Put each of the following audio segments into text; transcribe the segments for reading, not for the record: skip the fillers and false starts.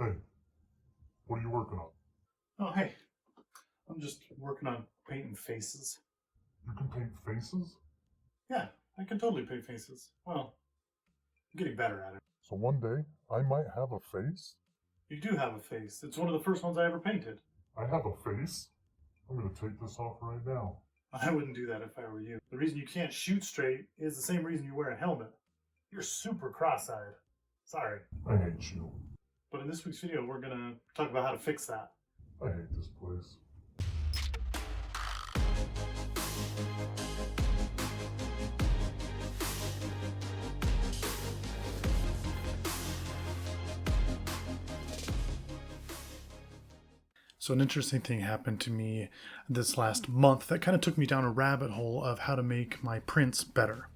Hey, what are you working on? Oh, hey. I'm just working on painting faces. You can paint faces? Yeah, I can totally paint faces. Well, I'm getting better at it. So one day, I might have a face? You do have a face. It's one of the first ones I ever painted. I have a face? I'm gonna take this off right now. I wouldn't do that if I were you. The reason you can't shoot straight is the same reason you wear a helmet. You're super cross-eyed. Sorry. I hate you. But in this week's video, we're gonna talk about how to fix that. I hate this place. So an interesting thing happened to me this last month that kind of took me down a rabbit hole of how to make my prints better.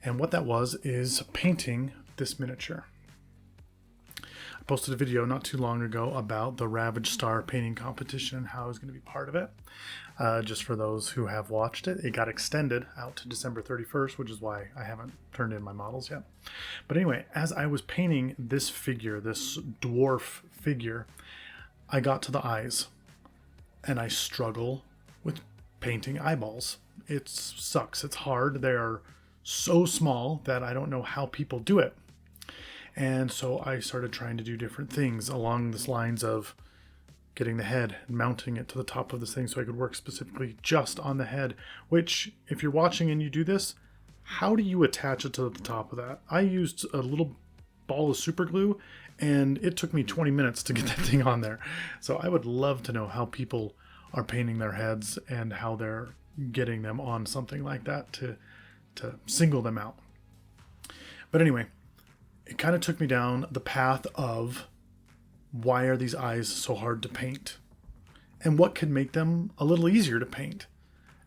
And what that was is painting this miniature. I posted a video not too long ago about the Ravage Star painting competition and how I was going to be part of it. Just for those who have watched it, it got extended out to December 31st, which is why I haven't turned in my models yet. But anyway, as I was painting this figure, this dwarf figure, I got to the eyes, and I struggle with painting eyeballs. It sucks. It's hard. They are so small that I don't know how people do it. And so I started trying to do different things along the lines of getting the head and mounting it to the top of this thing so I could work specifically just on the head, which if you're watching and you do this, how do you attach it to the top of that? I used a little ball of super glue and it took me 20 minutes to get that thing on there. So I would love to know how people are painting their heads and how they're getting them on something like that to single them out. But anyway, it kind of took me down the path of why are these eyes so hard to paint and what could make them a little easier to paint.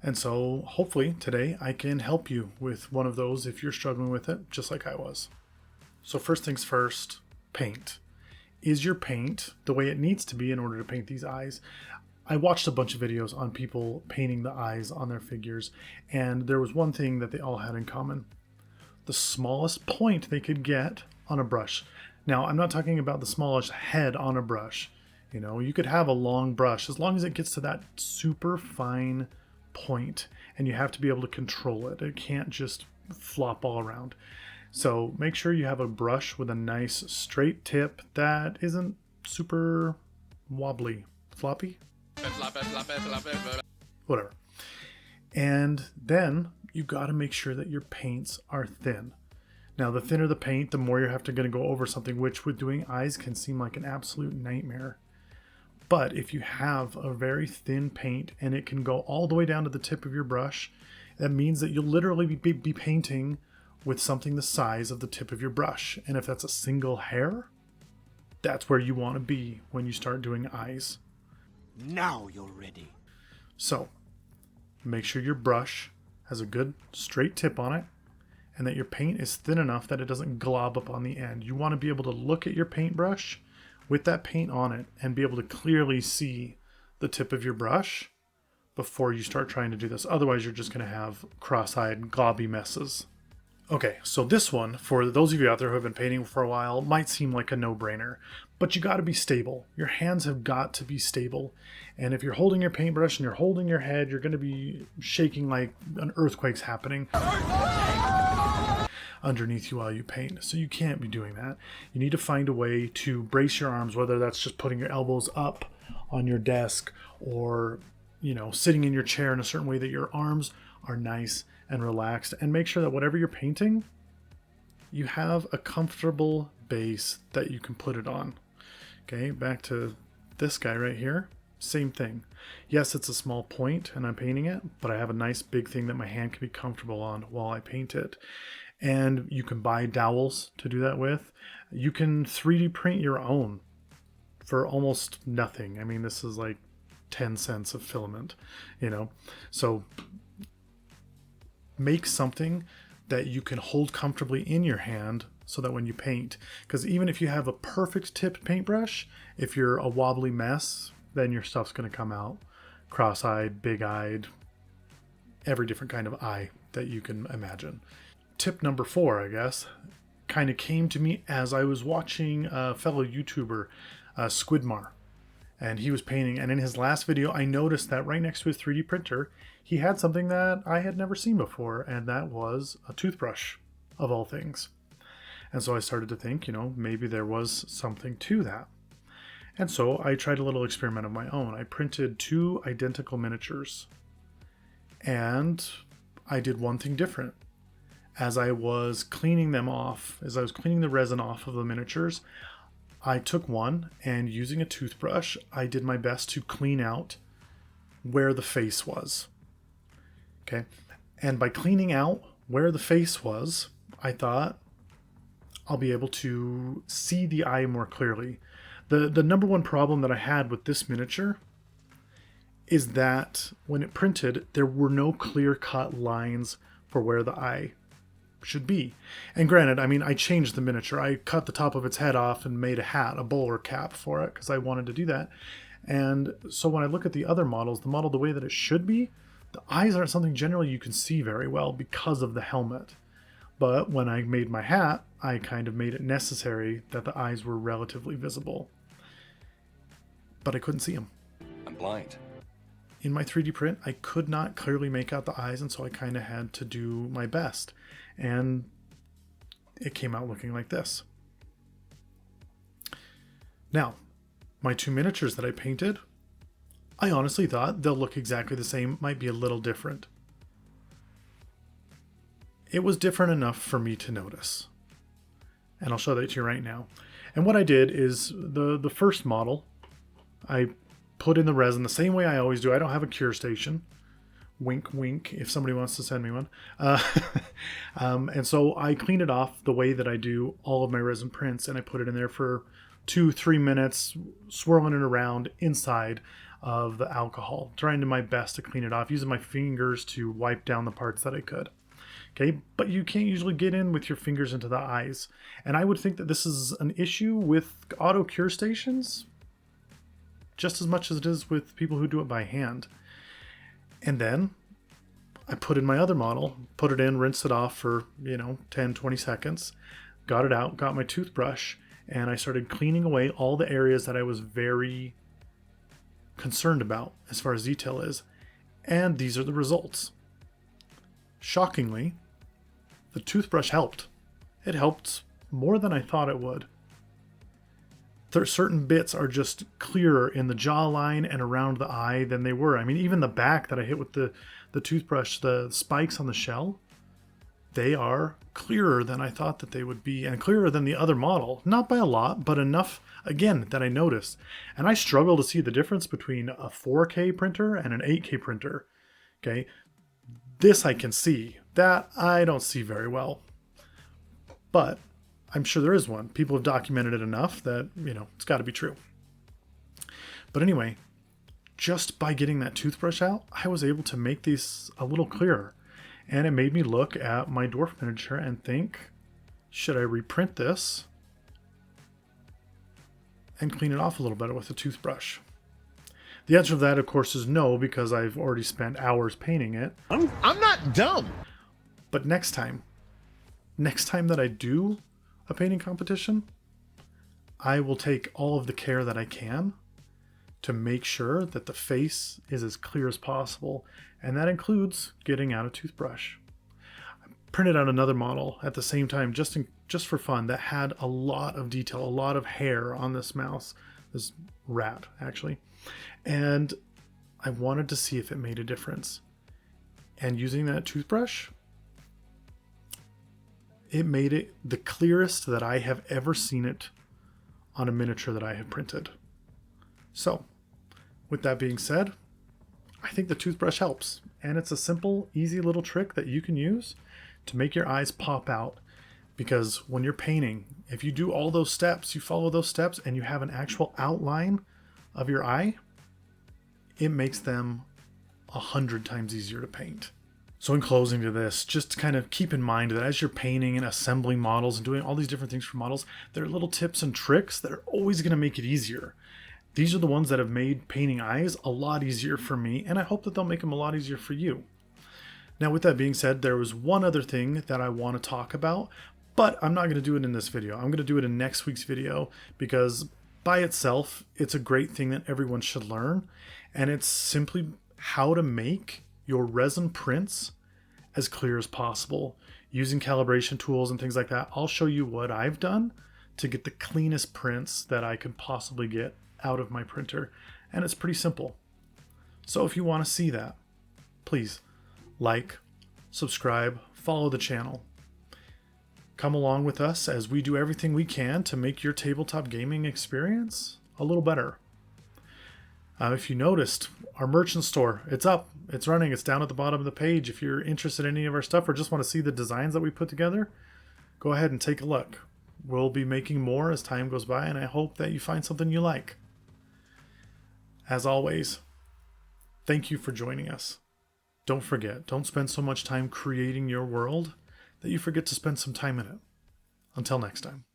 And so hopefully today I can help you with one of those if you're struggling with it, just like I was. So first things first, paint. Is your paint the way it needs to be in order to paint these eyes? I watched a bunch of videos on people painting the eyes on their figures, and there was one thing that they all had in common. The smallest point they could get on a brush. Now, I'm not talking about the smallest head on a brush. You know, you could have a long brush as long as it gets to that super fine point, and you have to be able to control it. It can't just flop all around. So make sure you have a brush with a nice straight tip that isn't super wobbly. Floppy? Whatever. And then you got to make sure that your paints are thin. Now, the thinner the paint, the more you're going to go over something, which with doing eyes can seem like an absolute nightmare. But if you have a very thin paint and it can go all the way down to the tip of your brush, that means that you'll literally be painting with something the size of the tip of your brush. And if that's a single hair, that's where you want to be when you start doing eyes. Now you're ready. So make sure your brush has a good straight tip on it and that your paint is thin enough that it doesn't glob up on the end. You want to be able to look at your paintbrush with that paint on it and be able to clearly see the tip of your brush before you start trying to do this. Otherwise, you're just going to have cross-eyed, globby messes. Okay, so this one, for those of you out there who have been painting for a while, might seem like a no-brainer, but you got to be stable. Your hands have got to be stable. And if you're holding your paintbrush and you're holding your head, you're going to be shaking like an earthquake's happening underneath you while you paint. So you can't be doing that. You need to find a way to brace your arms, whether that's just putting your elbows up on your desk or, you know, sitting in your chair in a certain way that your arms are nice and relaxed, and make sure that whatever you're painting, you have a comfortable base that you can put it on. Okay, back to this guy right here. Same thing. Yes, it's a small point and I'm painting it, but I have a nice big thing that my hand can be comfortable on while I paint it. And you can buy dowels to do that with. You can 3D print your own for almost nothing. I mean, this is like 10 cents of filament, you know. So make something that you can hold comfortably in your hand so that when you paint, because even if you have a perfect tipped paintbrush, if you're a wobbly mess, then your stuff's going to come out cross-eyed, big-eyed, every different kind of eye that you can imagine. Tip number 4, I guess, kind of came to me as I was watching a fellow YouTuber, Squidmar, and he was painting. And in his last video, I noticed that right next to his 3D printer, he had something that I had never seen before, and that was a toothbrush, of all things. And so I started to think, maybe there was something to that. And so I tried a little experiment of my own. I printed 2 identical miniatures, and I did one thing different. As I was cleaning them off, as I was cleaning the resin off of the miniatures, I took one, and using a toothbrush, I did my best to clean out where the face was. Okay. And by cleaning out where the face was, I thought I'll be able to see the eye more clearly. The number one problem that I had with this miniature is that when it printed, there were no clear-cut lines for where the eye should be. And granted, I changed the miniature. I cut the top of its head off and made a hat, a bowler cap for it, because I wanted to do that. And so when I look at the other models, the model the way that it should be, the eyes aren't something generally you can see very well because of the helmet. But when I made my hat, I kind of made it necessary that the eyes were relatively visible. But I couldn't see them. I'm blind. In my 3D print, I could not clearly make out the eyes, and so I kind of had to do my best. And it came out looking like this. Now, my 2 miniatures that I painted, I honestly thought they'll look exactly the same, might be a little different. It was different enough for me to notice. And I'll show that to you right now. And what I did is the first model, I put in the resin the same way I always do. I don't have a cure station. Wink, wink, if somebody wants to send me one. And so I clean it off the way that I do all of my resin prints, and I put it in there for 2-3 minutes, swirling it around inside of the alcohol, trying to my best to clean it off, using my fingers to wipe down the parts that I could. Okay, but you can't usually get in with your fingers into the eyes. And I would think that this is an issue with auto cure stations, just as much as it is with people who do it by hand. And then I put in my other model, put it in, rinsed it off for, 10-20 seconds, got it out, got my toothbrush, and I started cleaning away all the areas that I was very concerned about as far as detail is. And these are the results. Shockingly, the toothbrush helped. It helped more than I thought it would. Certain bits are just clearer in the jawline and around the eye than they were. Even the back that I hit with the toothbrush, the spikes on the shell, they are clearer than I thought that they would be, and clearer than the other model. Not by a lot, but enough, again, that I noticed. And I struggle to see the difference between a 4K printer and an 8K printer. Okay, this I can see. That I don't see very well. But I'm sure there is one. People have documented it enough that, it's got to be true. But anyway, just by getting that toothbrush out, I was able to make these a little clearer. And it made me look at my dwarf miniature and think, should I reprint this and clean it off a little better with a toothbrush? The answer to that, of course, is no, because I've already spent hours painting it. I'm not dumb. But next time that I do a painting competition, I will take all of the care that I can to make sure that the face is as clear as possible, and that includes getting out a toothbrush. I printed out another model at the same time, just for fun, that had a lot of detail, a lot of hair on this mouse, this rat actually, and I wanted to see if it made a difference. And using that toothbrush, it made it the clearest that I have ever seen it on a miniature that I have printed. So, with that being said, I think the toothbrush helps. And it's a simple, easy little trick that you can use to make your eyes pop out. Because when you're painting, if you do all those steps, you follow those steps, and you have an actual outline of your eye, it makes them 100 times easier to paint. So in closing to this, just kind of keep in mind that as you're painting and assembling models and doing all these different things for models, there are little tips and tricks that are always going to make it easier. These are the ones that have made painting eyes a lot easier for me, and I hope that they'll make them a lot easier for you. Now, with that being said, there was one other thing that I want to talk about, But I'm not going to do it in this video. I'm going to do it in next week's video because by itself, it's a great thing that everyone should learn. And it's simply how to make your resin prints as clear as possible using calibration tools and things like that. I'll show you what I've done to get the cleanest prints that I could possibly get out of my printer. And it's pretty simple. So if you want to see that, please like, subscribe, follow the channel. Come along with us as we do everything we can to make your tabletop gaming experience a little better. If you noticed, our merchant store, it's up, it's running, it's down at the bottom of the page. If you're interested in any of our stuff or just want to see the designs that we put together, go ahead and take a look. We'll be making more as time goes by, and I hope that you find something you like. As always, thank you for joining us. Don't forget, don't spend so much time creating your world that you forget to spend some time in it. Until next time.